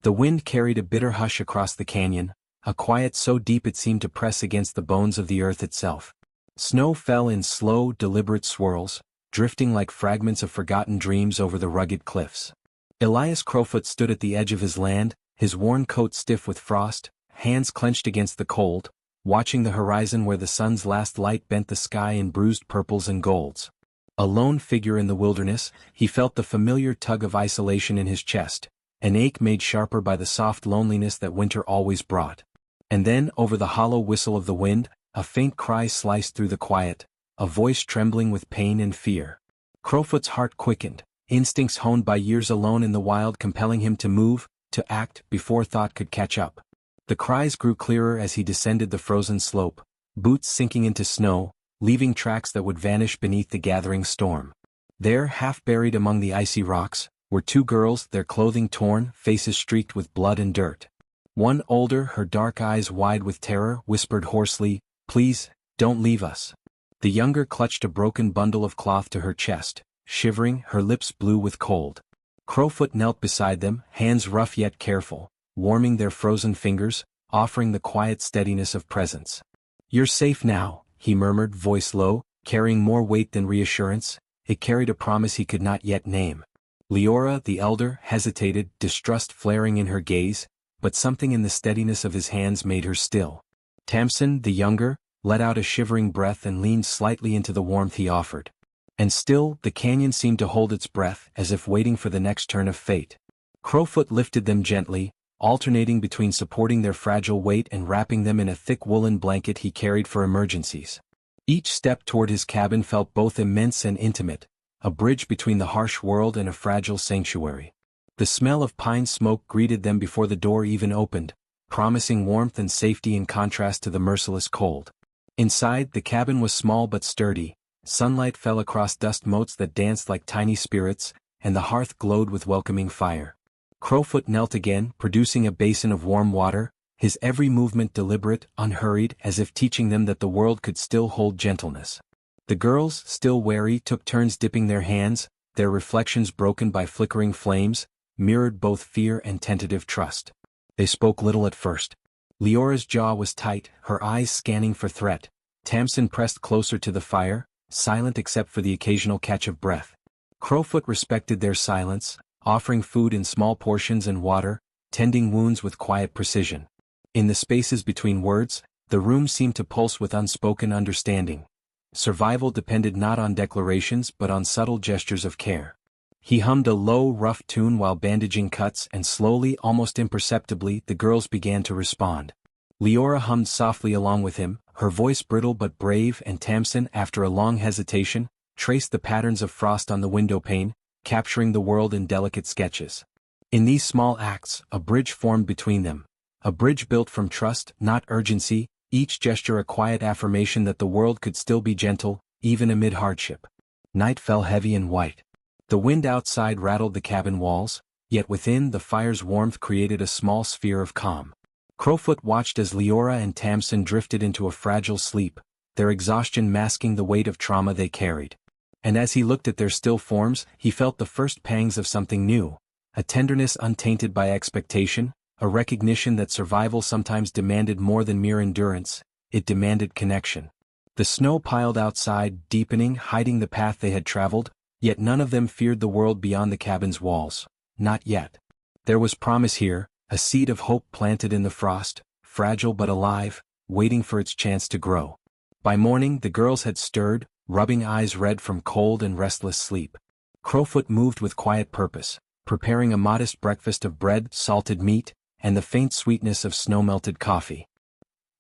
The wind carried a bitter hush across the canyon, a quiet so deep it seemed to press against the bones of the earth itself. Snow fell in slow, deliberate swirls, drifting like fragments of forgotten dreams over the rugged cliffs. Elias Crowfoot stood at the edge of his land, his worn coat stiff with frost, hands clenched against the cold, watching the horizon where the sun's last light bent the sky in bruised purples and golds. A lone figure in the wilderness, he felt the familiar tug of isolation in his chest, an ache made sharper by the soft loneliness that winter always brought. And then, over the hollow whistle of the wind, a faint cry sliced through the quiet, a voice trembling with pain and fear. Crowfoot's heart quickened, instincts honed by years alone in the wild compelling him to move, to act, before thought could catch up. The cries grew clearer as he descended the frozen slope, boots sinking into snow, leaving tracks that would vanish beneath the gathering storm. There, half buried among the icy rocks, were two girls, their clothing torn, faces streaked with blood and dirt. One older, her dark eyes wide with terror, whispered hoarsely, "Please, don't leave us." The younger clutched a broken bundle of cloth to her chest, shivering, her lips blue with cold. Crowfoot knelt beside them, hands rough yet careful, warming their frozen fingers, offering the quiet steadiness of presence. "You're safe now," he murmured, voice low, carrying more weight than reassurance. It carried a promise he could not yet name. Leora, the elder, hesitated, distrust flaring in her gaze, but something in the steadiness of his hands made her still. Tamsin, the younger, let out a shivering breath and leaned slightly into the warmth he offered. And still, the canyon seemed to hold its breath, as if waiting for the next turn of fate. Crowfoot lifted them gently, alternating between supporting their fragile weight and wrapping them in a thick woolen blanket he carried for emergencies. Each step toward his cabin felt both immense and intimate, a bridge between the harsh world and a fragile sanctuary. The smell of pine smoke greeted them before the door even opened, promising warmth and safety in contrast to the merciless cold. Inside, the cabin was small but sturdy. Sunlight fell across dust motes that danced like tiny spirits, and the hearth glowed with welcoming fire. Crowfoot knelt again, producing a basin of warm water, his every movement deliberate, unhurried, as if teaching them that the world could still hold gentleness. The girls, still wary, took turns dipping their hands, their reflections broken by flickering flames, mirrored both fear and tentative trust. They spoke little at first. Leora's jaw was tight, her eyes scanning for threat. Tamsin pressed closer to the fire, silent except for the occasional catch of breath. Crowfoot respected their silence, offering food in small portions and water, tending wounds with quiet precision. In the spaces between words, the room seemed to pulse with unspoken understanding. Survival depended not on declarations but on subtle gestures of care. He hummed a low, rough tune while bandaging cuts, and slowly, almost imperceptibly, the girls began to respond. Leora hummed softly along with him, her voice brittle but brave, and Tamsin, after a long hesitation, traced the patterns of frost on the windowpane, capturing the world in delicate sketches. In these small acts, a bridge formed between them. A bridge built from trust, not urgency, each gesture a quiet affirmation that the world could still be gentle, even amid hardship. Night fell heavy and white. The wind outside rattled the cabin walls, yet within the fire's warmth created a small sphere of calm. Crowfoot watched as Leora and Tamsin drifted into a fragile sleep, their exhaustion masking the weight of trauma they carried. And as he looked at their still forms, he felt the first pangs of something new, a tenderness untainted by expectation, a recognition that survival sometimes demanded more than mere endurance, it demanded connection. The snow piled outside, deepening, hiding the path they had traveled, yet none of them feared the world beyond the cabin's walls. Not yet. There was promise here, a seed of hope planted in the frost, fragile but alive, waiting for its chance to grow. By morning, the girls had stirred, rubbing eyes red from cold and restless sleep. Crowfoot moved with quiet purpose, preparing a modest breakfast of bread, salted meat, and the faint sweetness of snow-melted coffee.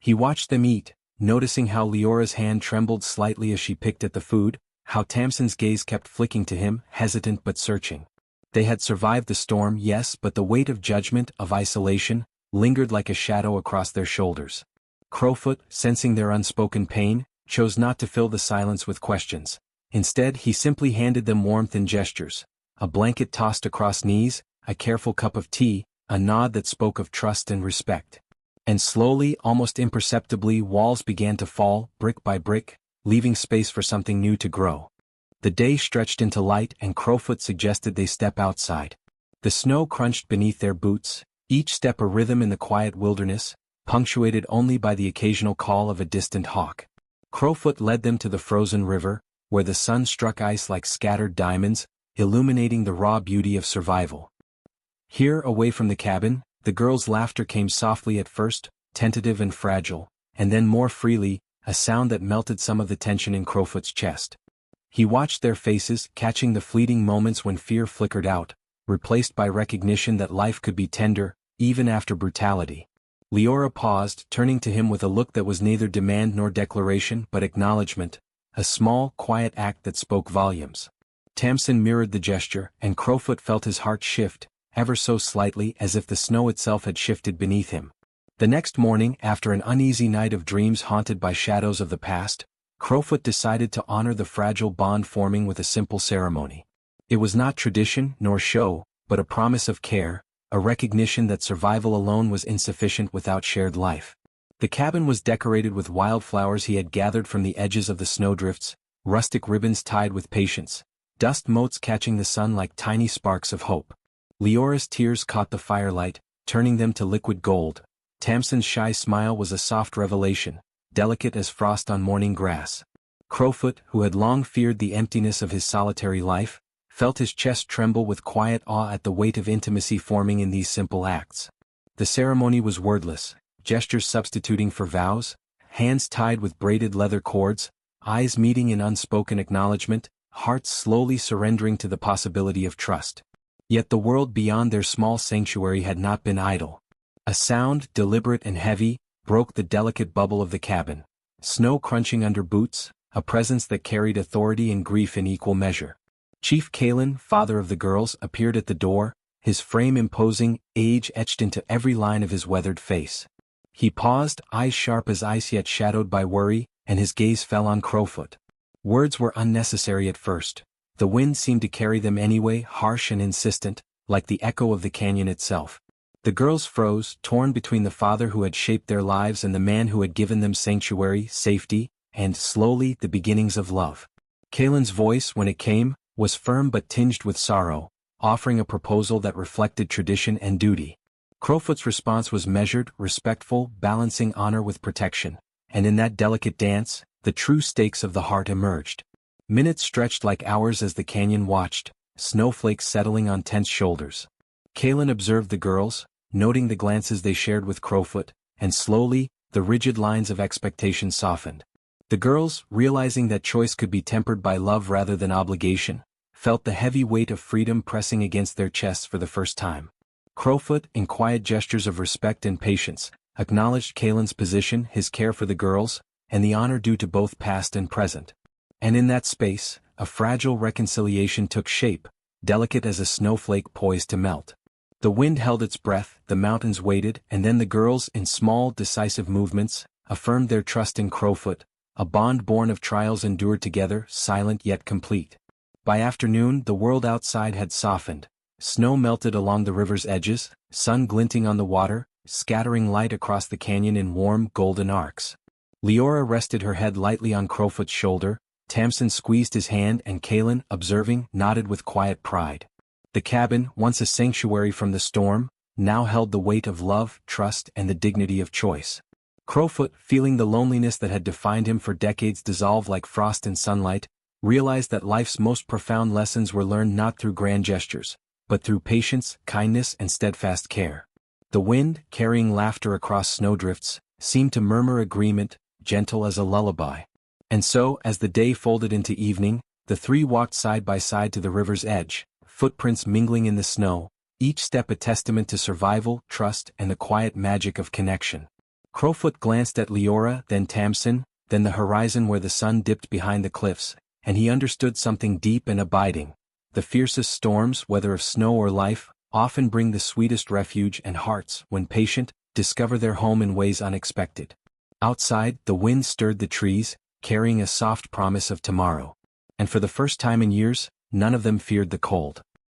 He watched them eat, noticing how Leora's hand trembled slightly as she picked at the food, how Tamsin's gaze kept flicking to him, hesitant but searching. They had survived the storm, yes, but the weight of judgment, of isolation, lingered like a shadow across their shoulders. Crowfoot, sensing their unspoken pain, chose not to fill the silence with questions. Instead, he simply handed them warmth in gestures, a blanket tossed across knees, a careful cup of tea, a nod that spoke of trust and respect. And slowly, almost imperceptibly, walls began to fall, brick by brick, leaving space for something new to grow. The day stretched into light, and Crowfoot suggested they step outside. The snow crunched beneath their boots, each step a rhythm in the quiet wilderness, punctuated only by the occasional call of a distant hawk. Crowfoot led them to the frozen river, where the sun struck ice like scattered diamonds, illuminating the raw beauty of survival. Here, away from the cabin, the girls' laughter came softly at first, tentative and fragile, and then more freely, a sound that melted some of the tension in Crowfoot's chest. He watched their faces, catching the fleeting moments when fear flickered out, replaced by recognition that life could be tender, even after brutality. Leora paused, turning to him with a look that was neither demand nor declaration but acknowledgement, a small, quiet act that spoke volumes. Tamsin mirrored the gesture, and Crowfoot felt his heart shift, ever so slightly, as if the snow itself had shifted beneath him. The next morning, after an uneasy night of dreams haunted by shadows of the past, Crowfoot decided to honor the fragile bond forming with a simple ceremony. It was not tradition nor show, but a promise of care, a recognition that survival alone was insufficient without shared life. The cabin was decorated with wildflowers he had gathered from the edges of the snowdrifts, rustic ribbons tied with patience, dust motes catching the sun like tiny sparks of hope. Leora's tears caught the firelight, turning them to liquid gold. Tamsin's shy smile was a soft revelation, delicate as frost on morning grass. Crowfoot, who had long feared the emptiness of his solitary life, felt his chest tremble with quiet awe at the weight of intimacy forming in these simple acts. The ceremony was wordless, gestures substituting for vows, hands tied with braided leather cords, eyes meeting in unspoken acknowledgement, hearts slowly surrendering to the possibility of trust. Yet the world beyond their small sanctuary had not been idle. A sound, deliberate and heavy, broke the delicate bubble of the cabin. Snow crunching under boots, a presence that carried authority and grief in equal measure. Chief Kalen, father of the girls, appeared at the door, his frame imposing, age etched into every line of his weathered face. He paused, eyes sharp as ice yet shadowed by worry, and his gaze fell on Crowfoot. Words were unnecessary at first. The wind seemed to carry them anyway, harsh and insistent, like the echo of the canyon itself. The girls froze, torn between the father who had shaped their lives and the man who had given them sanctuary, safety, and, slowly, the beginnings of love. Kalen's voice, when it came, was firm but tinged with sorrow, offering a proposal that reflected tradition and duty. Crowfoot's response was measured, respectful, balancing honor with protection, and in that delicate dance, the true stakes of the heart emerged. Minutes stretched like hours as the canyon watched, snowflakes settling on tense shoulders. Kalen observed the girls, noting the glances they shared with Crowfoot, and slowly, the rigid lines of expectation softened. The girls, realizing that choice could be tempered by love rather than obligation, felt the heavy weight of freedom pressing against their chests for the first time. Crowfoot, in quiet gestures of respect and patience, acknowledged Kalen's position, his care for the girls, and the honor due to both past and present. And in that space, a fragile reconciliation took shape, delicate as a snowflake poised to melt. The wind held its breath, the mountains waited, and then the girls, in small, decisive movements, affirmed their trust in Crowfoot, a bond born of trials endured together, silent yet complete. By afternoon, the world outside had softened. Snow melted along the river's edges, sun glinting on the water, scattering light across the canyon in warm, golden arcs. Leora rested her head lightly on Crowfoot's shoulder, Tamsin squeezed his hand and Kalen, observing, nodded with quiet pride. The cabin, once a sanctuary from the storm, now held the weight of love, trust, and the dignity of choice. Crowfoot, feeling the loneliness that had defined him for decades dissolve like frost in sunlight, realized that life's most profound lessons were learned not through grand gestures, but through patience, kindness, and steadfast care. The wind, carrying laughter across snowdrifts, seemed to murmur agreement, gentle as a lullaby. And so, as the day folded into evening, the three walked side by side to the river's edge, footprints mingling in the snow, each step a testament to survival, trust, and the quiet magic of connection. Crowfoot glanced at Leora, then Tamsin, then the horizon where the sun dipped behind the cliffs, and he understood something deep and abiding. The fiercest storms, whether of snow or life, often bring the sweetest refuge, and hearts, when patient, discover their home in ways unexpected. Outside, the wind stirred the trees, carrying a soft promise of tomorrow. And for the first time in years, none of them feared the cold.